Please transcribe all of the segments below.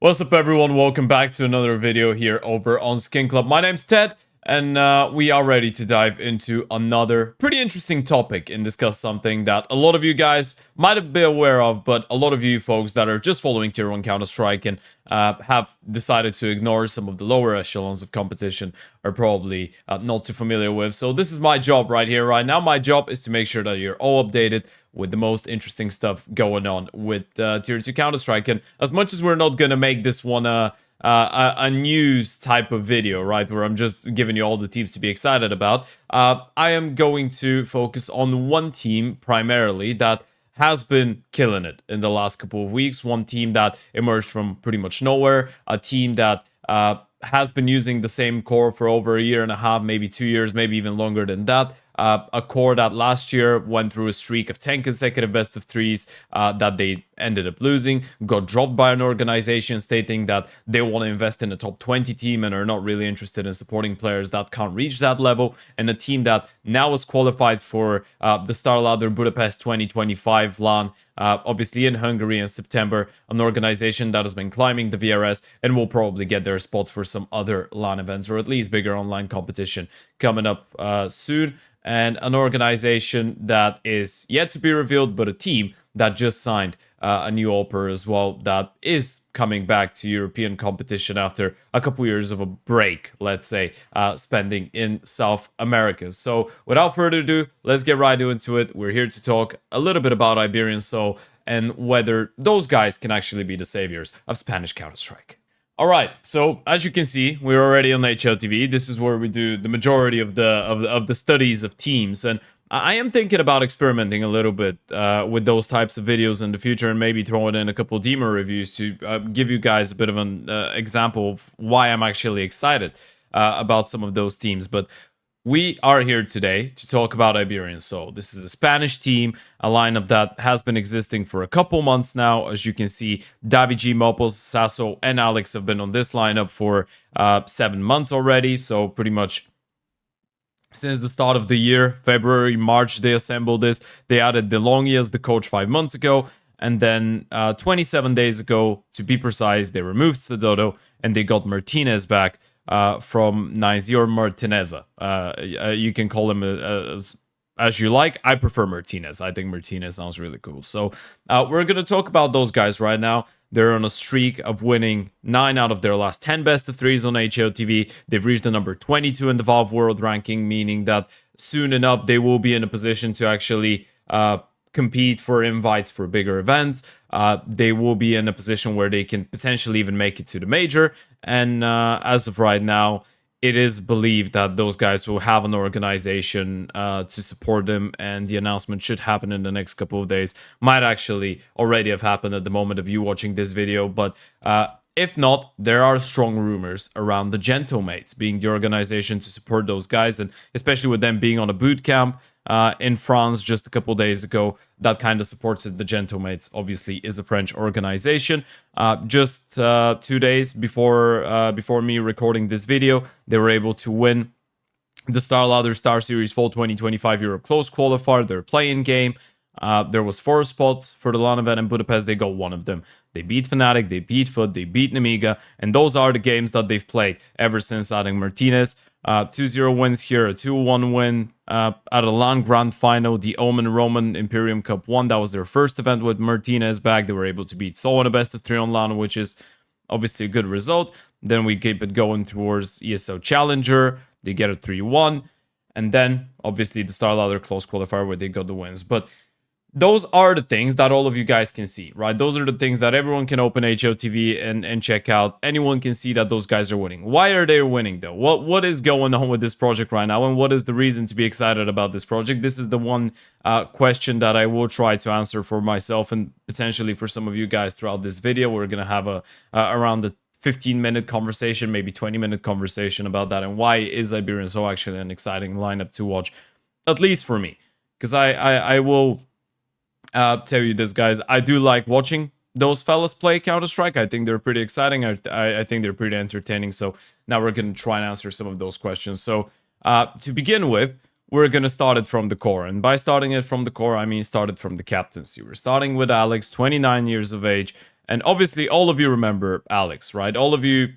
What's up everyone, welcome back to another video here over on SkinClub. My name's Ted, and we are ready to dive into another pretty interesting topic and discuss something that a lot of you guys might have been aware of, but a lot of you folks that are just following Tier 1 Counter-Strike and have decided to ignore some of the lower echelons of competition are probably not too familiar with. So this is my job right here, right now. My job is to make sure that you're all updated with the most interesting stuff going on with Tier 2 Counter-Strike. And as much as we're not gonna make this one a news type of video, right, where I'm just giving you all the teams to be excited about, I am going to focus on one team primarily that has been killing it in the last couple of weeks. One team that emerged from pretty much nowhere, a team that has been using the same core for over a year and a half, maybe 2 years, maybe even longer than that. A core that last year went through a streak of 10 consecutive best of threes that they ended up losing, got dropped by an organization stating that they want to invest in a top 20 team and are not really interested in supporting players that can't reach that level, and a team that now is qualified for the StarLadder Budapest 2025 LAN, obviously in Hungary in September, an organization that has been climbing the VRS and will probably get their spots for some other LAN events or at least bigger online competition coming up soon. And an organization that is yet to be revealed, but a team that just signed a new offer as well that is coming back to European competition after a couple years of a break, let's say, spending in South America. So without further ado, let's get right into it. We're here to talk a little bit about Iberian Soul and whether those guys can actually be the saviors of Spanish Counter-Strike. Alright, so as you can see, we're already on HLTV. This is where we do the majority of the studies of teams, and I am thinking about experimenting a little bit with those types of videos in the future and maybe throwing in a couple of demo reviews to give you guys a bit of an example of why I'm actually excited about some of those teams. But we are here today to talk about Iberian Soul. This is a Spanish team, a lineup that has been existing for a couple months now. As you can see, Davigi, Mopos, Sasso, and Alex have been on this lineup for 7 months already. So pretty much since the start of the year, February, March, they assembled this. They added DeLonghi as the coach 5 months ago. And then 27 days ago, to be precise, they removed Sedodo and they got Martinez back from 9-0 or Martinez. You can call him as you like. I prefer Martinez. I think Martinez sounds really cool. So we're going to talk about those guys right now. They're on a streak of winning 9 out of their last 10 best of threes on HLTV. They've reached the number 22 in the Valve World Ranking, meaning that soon enough they will be in a position to actually compete for invites for bigger events. They will be in a position where they can potentially even make it to the major. And as of right now, it is believed that those guys will have an organization to support them, and the announcement should happen in the next couple of days. Might actually already have happened at the moment of you watching this video, but if not, there are strong rumors around the Gentlemates being the organization to support those guys, and especially with them being on a boot camp in France just a couple days ago, that kind of supports it. The Gentlemates obviously is a French organization. Just 2 days before me recording this video, they were able to win the StarLadder Star Series Fall 2025 Europe Close Qualifier, their play-in game. There was 4 spots for the LAN event in Budapest. They got 1 of them. They beat Fnatic, they beat Foot, they beat Nemiga, and those are the games that they've played ever since adding Martinez. 2-0 wins here, a 2-1 win at a LAN Grand Final, the Omen Roman Imperium Cup 1. That was their first event with Martinez back. They were able to beat Soul in a best of 3 on LAN, which is obviously a good result. Then we keep it going towards ESL Challenger. They get a 3-1. And then, obviously, the StarLadder Close Qualifier where they got the wins. But those are the things that all of you guys can see, right? Those are the things that everyone can open HOTV and check out. Anyone can see that those guys are winning. Why are they winning, though? What is going on with this project right now, and what is the reason to be excited about this project? This is the one question that I will try to answer for myself and potentially for some of you guys throughout this video. We're going to have around the 15-minute conversation, maybe 20-minute conversation about that, and why is Iberian so actually an exciting lineup to watch, at least for me. Because I will tell you this, guys, I do like watching those fellas play Counter-Strike. I think they're pretty exciting. I think they're pretty entertaining. So now we're going to try and answer some of those questions. So to begin with, we're going to start it from the core. And by starting it from the core, I mean started from the captaincy. We're starting with Alex, 29 years of age. And obviously, all of you remember Alex, right? All of you,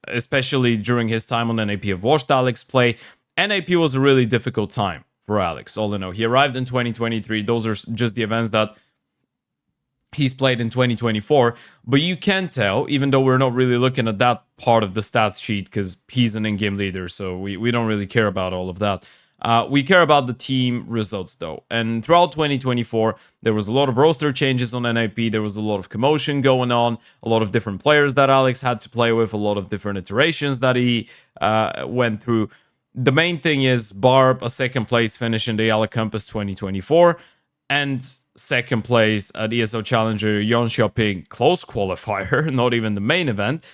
especially during his time on NAP, have watched Alex play. NAP was a really difficult time for Alex, all in all. He arrived in 2023. Those are just the events that he's played in 2024, but you can tell, even though we're not really looking at that part of the stats sheet because he's an in-game leader, so we don't really care about all of that. We care about the team results though, and throughout 2024, there was a lot of roster changes on NIP, there was a lot of commotion going on, a lot of different players that Alex had to play with, a lot of different iterations that he went through. The main thing is, bar a second place finish in the Yellow Compass 2024, and second place at ESL Challenger Jönköping close qualifier, not even the main event.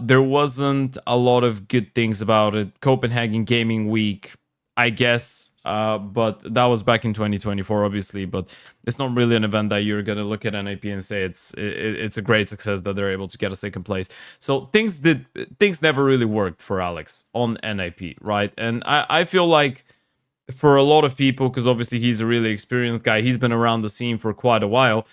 There wasn't a lot of good things about it. Copenhagen Gaming Week, I guess, but that was back in 2024, obviously. But it's not really an event that you're gonna look at NAP and say it's a great success that they're able to get a second place. So things never really worked for Alex on NAP, right? And I feel like, for a lot of people, because obviously he's a really experienced guy, he's been around the scene for quite a while,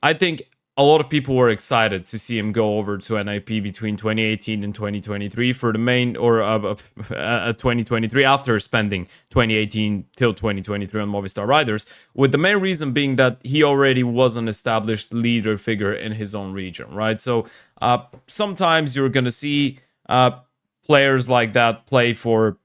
I think a lot of people were excited to see him go over to NIP between 2018 and 2023 for the main, or 2023 after spending 2018 till 2023 on Movistar Riders, with the main reason being that he already was an established leader figure in his own region, right? So sometimes you're going to see players like that play for,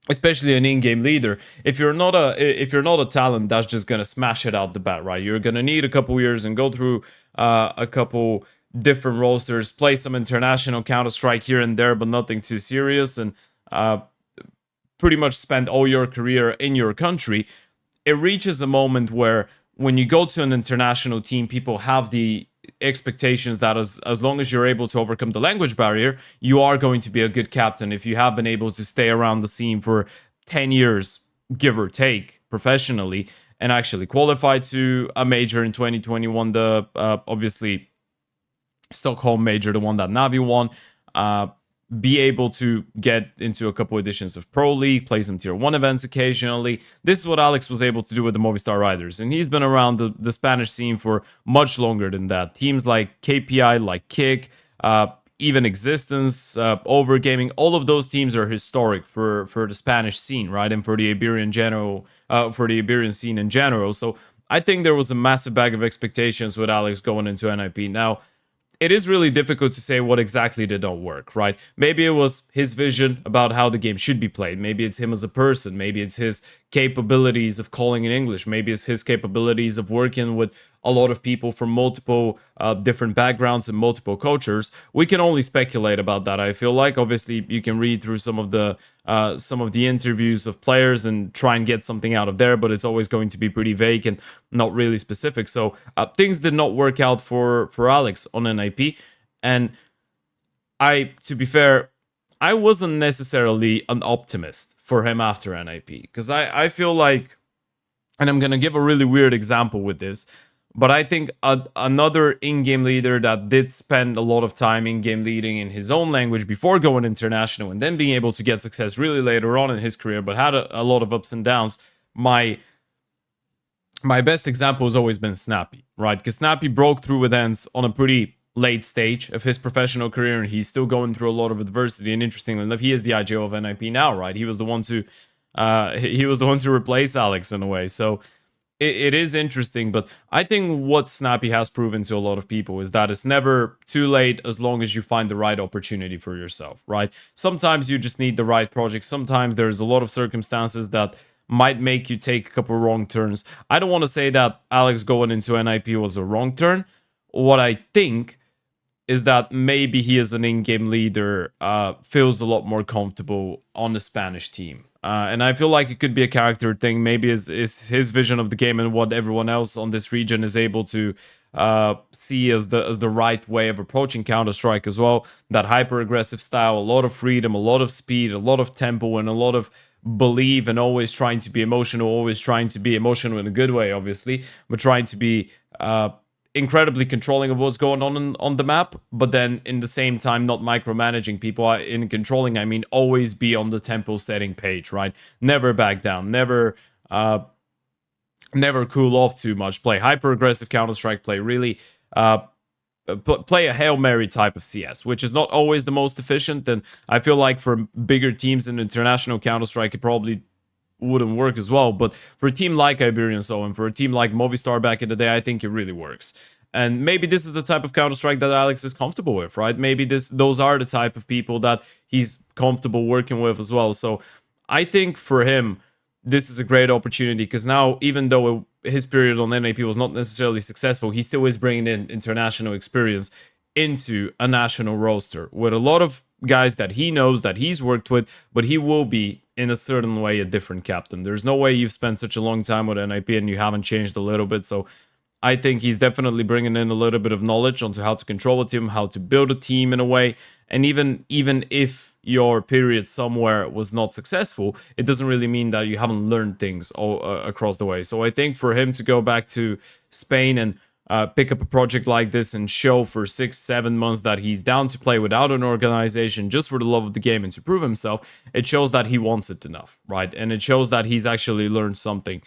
especially an in-game leader. If you're not a talent that's just gonna smash it out the bat, right? You're gonna need a couple years and go through a couple different rosters, play some international counterstrike here and there, but nothing too serious, and pretty much spend all your career in your country. It reaches a moment where, when you go to an international team, people have the expectations that as long as you're able to overcome the language barrier, you are going to be a good captain if you have been able to stay around the scene for 10 years, give or take, professionally, and actually qualify to a major in 2021, the obviously Stockholm major, the one that Navi won, be able to get into a couple editions of Pro League, play some Tier 1 events occasionally. This is what Alex was able to do with the Movistar Riders, and he's been around the Spanish scene for much longer than that. Teams like KPI, like Kick, even Existence, Overgaming, all of those teams are historic for the Spanish scene, right? And for the Iberian scene in general. So I think there was a massive bag of expectations with Alex going into NIP. Now, it is really difficult to say what exactly did not work, right? Maybe it was his vision about how the game should be played. Maybe it's him as a person. Maybe it's his capabilities of calling in English. Maybe it's his capabilities of working with a lot of people from multiple different backgrounds and multiple cultures. We can only speculate about that, I feel like. Obviously, you can read through some of the interviews of players and try and get something out of there, but it's always going to be pretty vague and not really specific. So things did not work out for Alex on NIP. And to be fair, I wasn't necessarily an optimist for him after NIP, because I feel like, and I'm going to give a really weird example with this, but I think another in-game leader that did spend a lot of time in-game leading in his own language before going international and then being able to get success really later on in his career, but had a lot of ups and downs, my best example has always been Snappy, right? Because Snappy broke through with ends on a pretty late stage of his professional career, and he's still going through a lot of adversity. And interestingly enough, he is the IGO of NIP now, right? He was the one to replace Alex in a way. So it is interesting, but I think what Snappy has proven to a lot of people is that it's never too late as long as you find the right opportunity for yourself, right? Sometimes you just need the right project. Sometimes there's a lot of circumstances that might make you take a couple wrong turns. I don't want to say that Alex going into NIP was a wrong turn. What I think is that maybe he as an in-game leader feels a lot more comfortable on the Spanish team. And I feel like it could be a character thing. Maybe is his vision of the game and what everyone else on this region is able to see as the right way of approaching Counter-Strike as well. That hyper-aggressive style, a lot of freedom, a lot of speed, a lot of tempo, and a lot of belief, and always trying to be emotional in a good way, obviously, but trying to be incredibly controlling of what's going on the map, but then in the same time not micromanaging people. In controlling, I mean always be on the tempo setting page, right? Never back down, never cool off too much, play hyper aggressive Counter-Strike, play really play a Hail Mary type of CS, which is not always the most efficient. And I feel like for bigger teams in international Counter-Strike, it probably wouldn't work as well. But for a team like Iberian and for a team like Movistar back in the day, I think it really works. And maybe this is the type of Counter-Strike that Alex is comfortable with, right? Maybe those are the type of people that he's comfortable working with as well. So I think for him, this is a great opportunity because now, even though his period on NAP was not necessarily successful, he still is bringing in international experience into a national roster with a lot of guys that he knows, that he's worked with, but he will be, in a certain way, a different captain. There's no way you've spent such a long time with NAP and you haven't changed a little bit. So I think he's definitely bringing in a little bit of knowledge onto how to control a team, how to build a team in a way. And even if your period somewhere was not successful, it doesn't really mean that you haven't learned things across the way. So I think for him to go back to Spain and pick up a project like this and show for 6-7 months that he's down to play without an organization just for the love of the game and to prove himself, it shows that he wants it enough, right? And it shows that he's actually learned something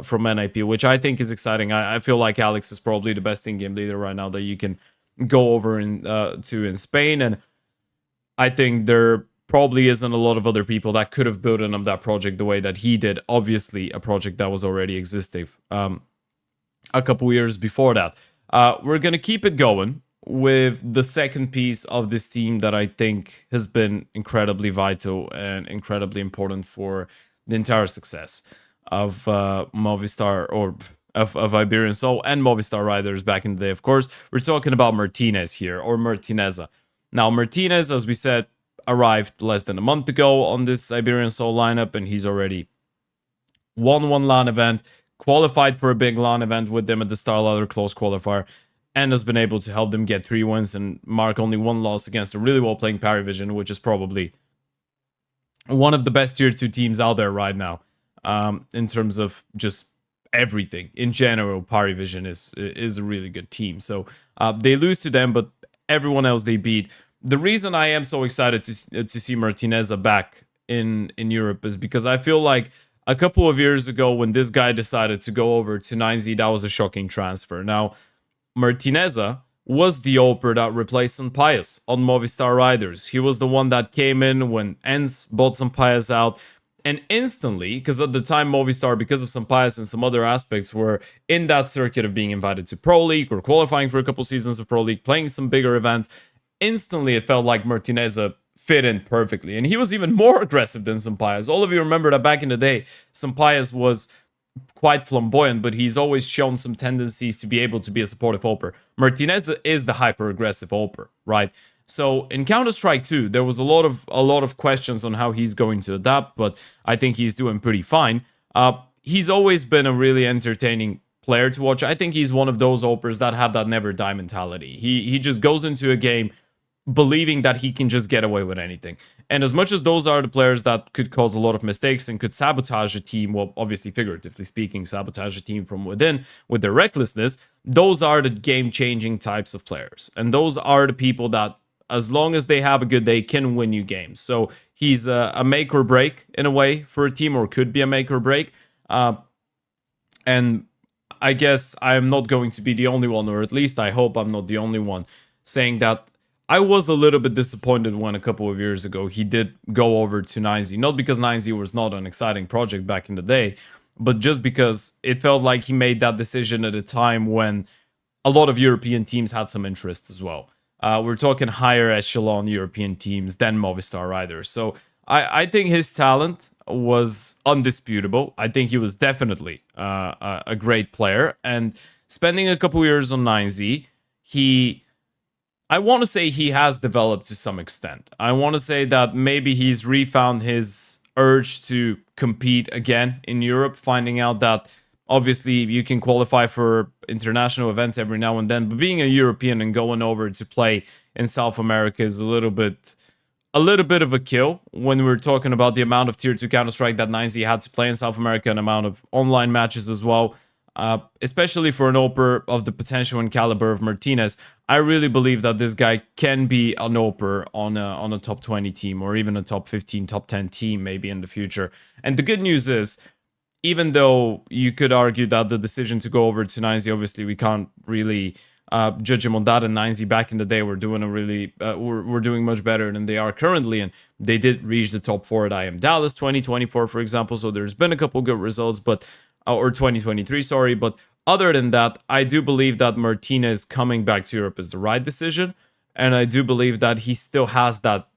from NIP, which I think is exciting. I feel like Alex is probably the best in-game leader right now that you can go over in Spain, and I think there probably isn't a lot of other people that could have built up that project the way that he did. Obviously, a project that was already existing a couple years before that. We're gonna keep it going with the second piece of this team that I think has been incredibly vital and incredibly important for the entire success of Movistar, or of Iberian Soul and Movistar Riders back in the day, of course. We're talking about Martinez here, or Martineza. Now, Martinez, as we said, arrived less than a month ago on this Iberian Soul lineup, and he's already won one LAN event, qualified for a big LAN event with them at the Star Ladder Close Qualifier, and has been able to help them get 3 wins and mark only 1 loss against a really well-playing Parivision, which is probably one of the best Tier 2 teams out there right now. In terms of just everything in general, Parivision is a really good team. So they lose to them, but everyone else they beat. The reason I am so excited to see Martinez back in Europe is because I feel like a couple of years ago when this guy decided to go over to 9Z, that was a shocking transfer. Now, Martinez was the Oper that replaced Sampayas on Movistar Riders. He was the one that came in when ENCE bought Sampayas out. And instantly, because at the time Movistar, because of some bias and some other aspects, were in that circuit of being invited to Pro League or qualifying for a couple seasons of Pro League, playing some bigger events, instantly it felt like Martinez fit in perfectly. And he was even more aggressive than Sampayas. All of you remember that back in the day, Sampayas was quite flamboyant, but he's always shown some tendencies to be able to be a supportive Oper. Martinez is the hyper-aggressive Oper, right? So in Counter-Strike 2, there was a lot of questions on how he's going to adapt, but I think he's doing pretty fine. He's always been a really entertaining player to watch. I think he's one of those Opers that have that never die mentality. He just goes into a game believing that he can just get away with anything. And as much as those are the players that could cause a lot of mistakes and could sabotage a team, well, obviously figuratively speaking, sabotage a team from within with their recklessness, those are the game-changing types of players. And those are the people that, as long as they have a good day, can win you games. So he's a make or break in a way for a team, or could be a make or break. And I guess I'm not going to be the only one, or at least I hope I'm not the only one, saying that I was a little bit disappointed when a couple of years ago he did go over to 9Z. Not because 9Z was not an exciting project back in the day, but just because it felt like he made that decision at a time when a lot of European teams had some interest as well. We're talking higher echelon European teams than Movistar Riders. So I think his talent was undisputable. I think he was definitely a great player. And spending a couple years on 9Z, I want to say he has developed to some extent. I want to say that maybe he's refound his urge to compete again in Europe, finding out that obviously you can qualify for international events every now and then, but being a European and going over to play in South America is a little bit of a kill when we're talking about the amount of Tier 2 Counter-Strike that 9Z had to play in South America and amount of online matches as well. Especially for an Oper of the potential and caliber of Martinez, I really believe that this guy can be an Oper on a top 20 team, or even a top 15, top 10 team maybe in the future. And the good news is, even though you could argue that the decision to go over to 9Z, obviously we can't really judge him on that. And 9Z back in the day were doing a really were doing much better than they are currently, and they did reach the top 4 at IM Dallas 2024, for example. So there's been a couple good results, but or 2023, sorry. But other than that, I do believe that Martinez coming back to Europe is the right decision, and I do believe that he still has that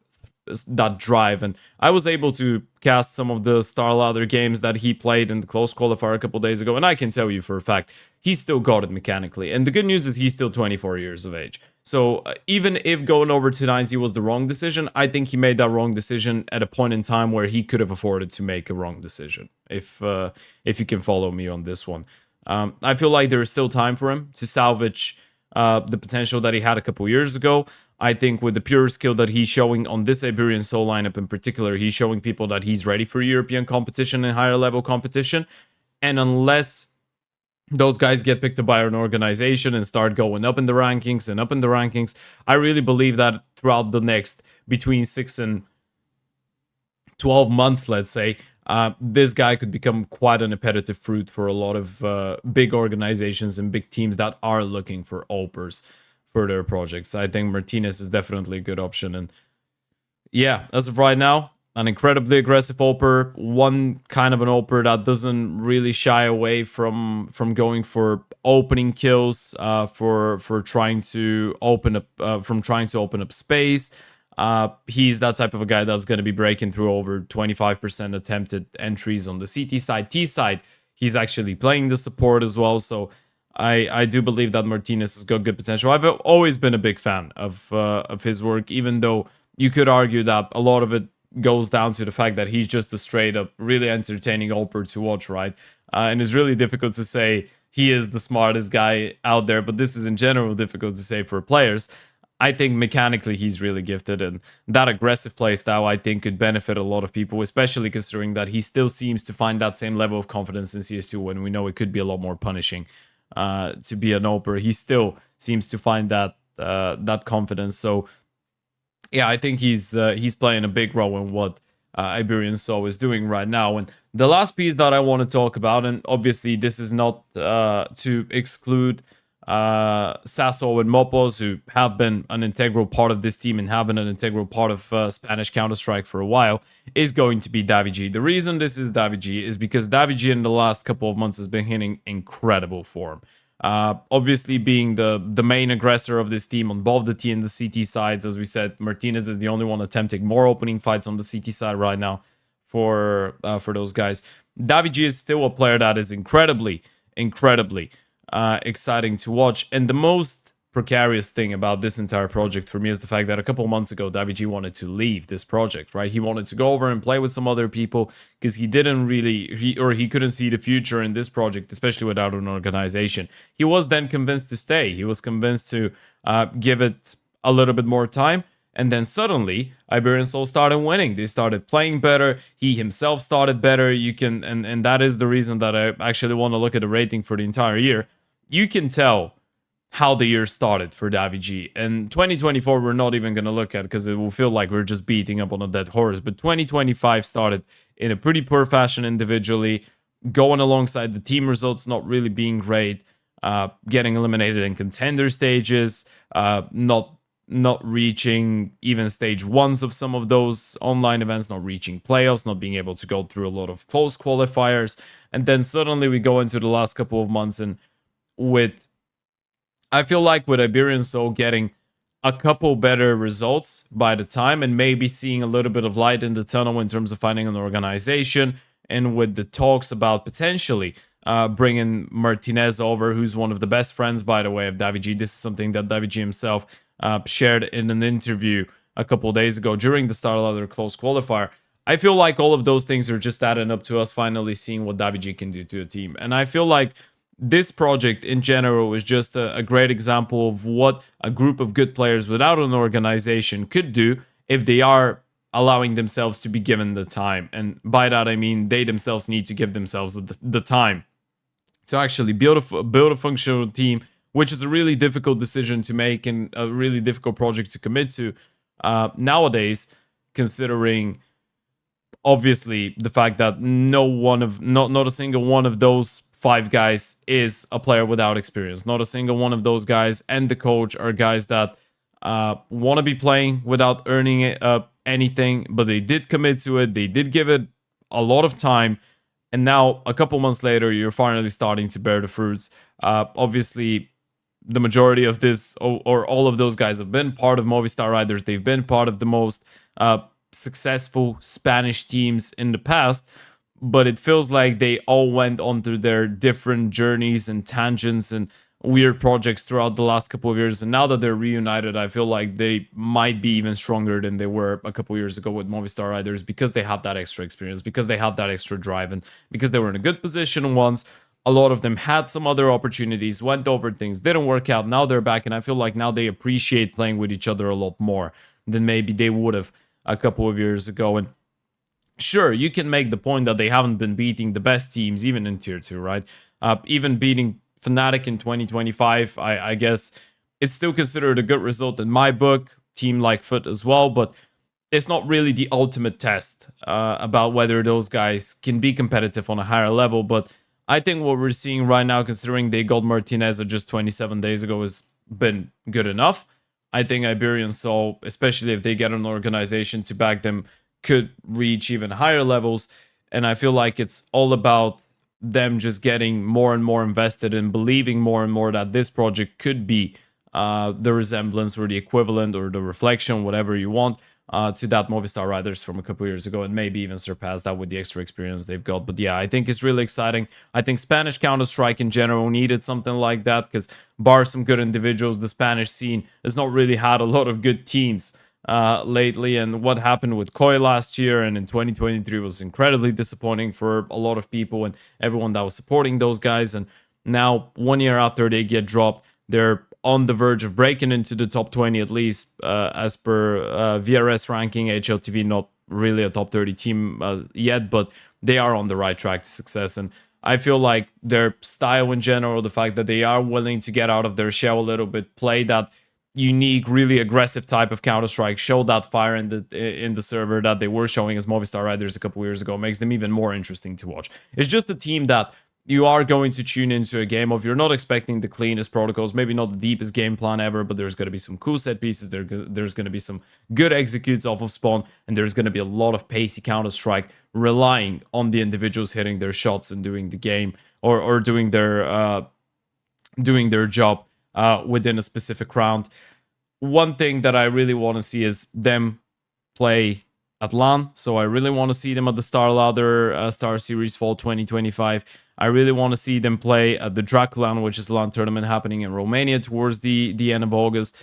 drive. And I was able to cast some of the Star Ladder games that he played in the close qualifier a couple days ago, and I can tell you for a fact he's still got it mechanically. And the good news is he's still 24 years of age. So even if going over to 9Z was the wrong decision, I think he made that wrong decision at a point in time where he could have afforded to make a wrong decision, if you can follow me on this one. I feel like there is still time for him to salvage the potential that he had a couple years ago. I think with the pure skill that he's showing on this Iberian Soul lineup in particular, he's showing people that he's ready for European competition and higher level competition. And unless those guys get picked up by an organization and start going up in the rankings, I really believe that throughout the next between 6 and 12 months, let's say, this guy could become quite an appetitive fruit for a lot of big organizations and big teams that are looking for opers for their projects. I think Martinez is definitely a good option. And yeah, as of right now, an incredibly aggressive oper, one kind of an oper that doesn't really shy away from going for opening kills, for trying to open up space. He's that type of a guy that's going to be breaking through over 25% attempted entries on the CT side. T side, he's actually playing the support as well. So I do believe that Martinez has got good potential. I've always been a big fan of his work, even though you could argue that a lot of it goes down to the fact that he's just a straight up really entertaining oper to watch, right? And it's really difficult to say he is the smartest guy out there, but this is in general difficult to say for players. I think mechanically he's really gifted, and that aggressive playstyle I think could benefit a lot of people, especially considering that he still seems to find that same level of confidence in CS2 when we know it could be a lot more punishing to be an oper. He still seems to find that that confidence. So yeah, I think he's playing a big role in what Iberian Soul is doing right now. And the last piece that I want to talk about, and obviously this is not to exclude Sasso and Mopos, who have been an integral part of this team and have been an integral part of Spanish Counter-Strike for a while, is going to be DaviG. The reason this is DaviG is because DaviG in the last couple of months has been hitting incredible form. Obviously being the main aggressor of this team on both the T and the CT sides. As we said, Martinez is the only one attempting more opening fights on the CT side right now for those guys. DaviG is still a player that is incredibly exciting to watch. And the most precarious thing about this entire project for me is the fact that a couple months ago, DaviG wanted to leave this project, right? He wanted to go over and play with some other people because he didn't really, he couldn't see the future in this project, especially without an organization. He was then convinced to stay. He was convinced to give it a little bit more time. And then suddenly, Iberian Soul started winning. They started playing better. He himself started better. You can, and that is the reason that I actually want to look at the rating for the entire year. You can tell how the year started for DaviG. And 2024, we're not even going to look at because it will feel like we're just beating up on a dead horse. But 2025 started in a pretty poor fashion individually, going alongside the team results not really being great, getting eliminated in contender stages, not reaching even stage ones of some of those online events, not reaching playoffs, not being able to go through a lot of close qualifiers. And then suddenly we go into the last couple of months and I feel like with Iberian Soul getting a couple better results by the time and maybe seeing a little bit of light in the tunnel in terms of finding an organization, and with the talks about potentially bringing Martinez over, who's one of the best friends, by the way, of DaviG. This is something that DaviG himself shared in an interview a couple days ago during the Star Ladder close qualifier. I feel like all of those things are just adding up to us finally seeing what DaviG can do to a team. And I feel like this project in general is just a great example of what a group of good players without an organization could do if they are allowing themselves to be given the time. And by that, I mean they themselves need to give themselves the time to actually build a functional team, which is a really difficult decision to make and a really difficult project to commit to nowadays, considering obviously the fact that not a single one of those 5 guys is a player without experience. Not a single one of those guys and the coach are guys that want to be playing without earning anything, but they did commit to it. They did give it a lot of time. And now, a couple months later, you're finally starting to bear the fruits. Obviously, the majority of this, or all of those guys, have been part of Movistar Riders. They've been part of the most successful Spanish teams in the past. But it feels like they all went on through their different journeys and tangents and weird projects throughout the last couple of years. And now that they're reunited, I feel like they might be even stronger than they were a couple of years ago with Movistar Riders, because they have that extra experience, because they have that extra drive, and because they were in a good position once. A lot of them had some other opportunities, went over things, didn't work out. Now they're back, and I feel like now they appreciate playing with each other a lot more than maybe they would have a couple of years ago. And sure, you can make the point that they haven't been beating the best teams, even in Tier 2, right? Even beating Fnatic in 2025, I guess it's still considered a good result in my book. Team like Foot as well, but it's not really the ultimate test about whether those guys can be competitive on a higher level. But I think what we're seeing right now, considering they got Martinez just 27 days ago, has been good enough. I think Iberian Soul, especially if they get an organization to back them, could reach even higher levels. And I feel like it's all about them just getting more and more invested and believing more and more that this project could be the resemblance or the equivalent or the reflection, whatever you want, to that Movistar Riders from a couple years ago, and maybe even surpass that with the extra experience they've got. But yeah, I think it's really exciting. I think Spanish Counter-Strike in general needed something like that, because bar some good individuals, the Spanish scene has not really had a lot of good teams lately, and what happened with Koi last year and in 2023 was incredibly disappointing for a lot of people and everyone that was supporting those guys. And now, 1 year after they get dropped, they're on the verge of breaking into the top 20, at least as per VRS ranking. HLTV not really a top 30 team yet, but they are on the right track to success. And I feel like their style in general, the fact that they are willing to get out of their shell a little bit, play that unique, really aggressive type of Counter-Strike, show that fire in the server that they were showing as Movistar Riders a couple years ago, makes them even more interesting to watch. It's just a team that you are going to tune into a game of. You're not expecting the cleanest protocols, maybe not the deepest game plan ever, but there's going to be some cool set pieces, there's going to be some good executes off of spawn, and there's going to be a lot of pacey Counter-Strike relying on the individuals hitting their shots and doing the game, or doing their job within a specific round. One thing that I really want to see is them play at LAN. So I really want to see them at the Star Ladder Star Series Fall 2025. I really want to see them play at the Draculan, which is a LAN tournament happening in Romania towards the end of August.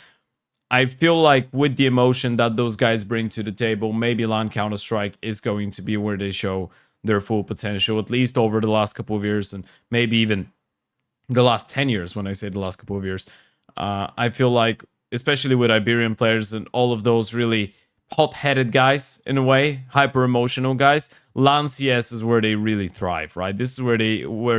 I feel like with the emotion that those guys bring to the table, maybe LAN Counter-Strike is going to be where they show their full potential, at least over the last couple of years, and maybe even the last 10 years. When I say the last couple of years, I feel like, especially with Iberian players and all of those really hot-headed guys, in a way, hyper-emotional guys, LAN CS is where they really thrive, right? This is where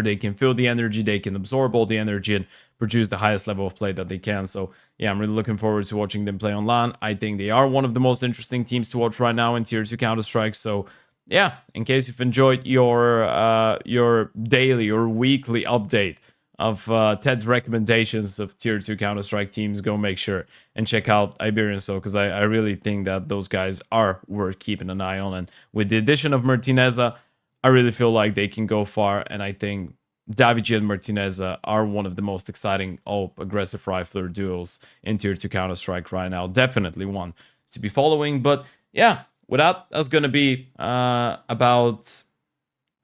they can feel the energy, they can absorb all the energy and produce the highest level of play that they can. So yeah, I'm really looking forward to watching them play on LAN. I think they are one of the most interesting teams to watch right now in Tier 2 Counter-Strike. So yeah, in case you've enjoyed your daily or weekly update of Ted's recommendations of Tier 2 Counter-Strike teams, go make sure and check out Iberian Soul, because I really think that those guys are worth keeping an eye on. And with the addition of Martinez, I really feel like they can go far, and I think Davichi and Martinez are one of the most exciting aggressive rifler duos in Tier 2 Counter-Strike right now. Definitely one to be following. But yeah, with that, that's going to be about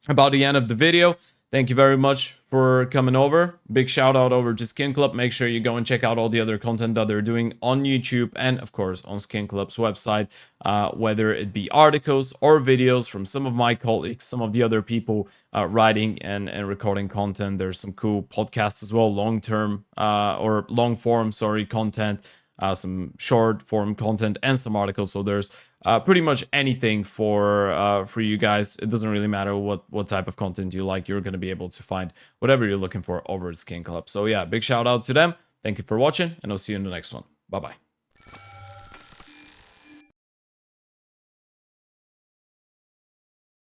the end of the video. Thank you very much for coming over. Big shout out over to SkinClub. Make sure you go and check out all the other content that they're doing on YouTube and, of course, on SkinClub's website, whether it be articles or videos from some of my colleagues, some of the other people writing and recording content. There's some cool podcasts as well, long-form content, some short-form content, and some articles. So there's pretty much anything for you guys. It doesn't really matter what type of content you like. You're going to be able to find whatever you're looking for over at SkinClub. So yeah, big shout out to them. Thank you for watching, and I'll see you in the next one. Bye-bye.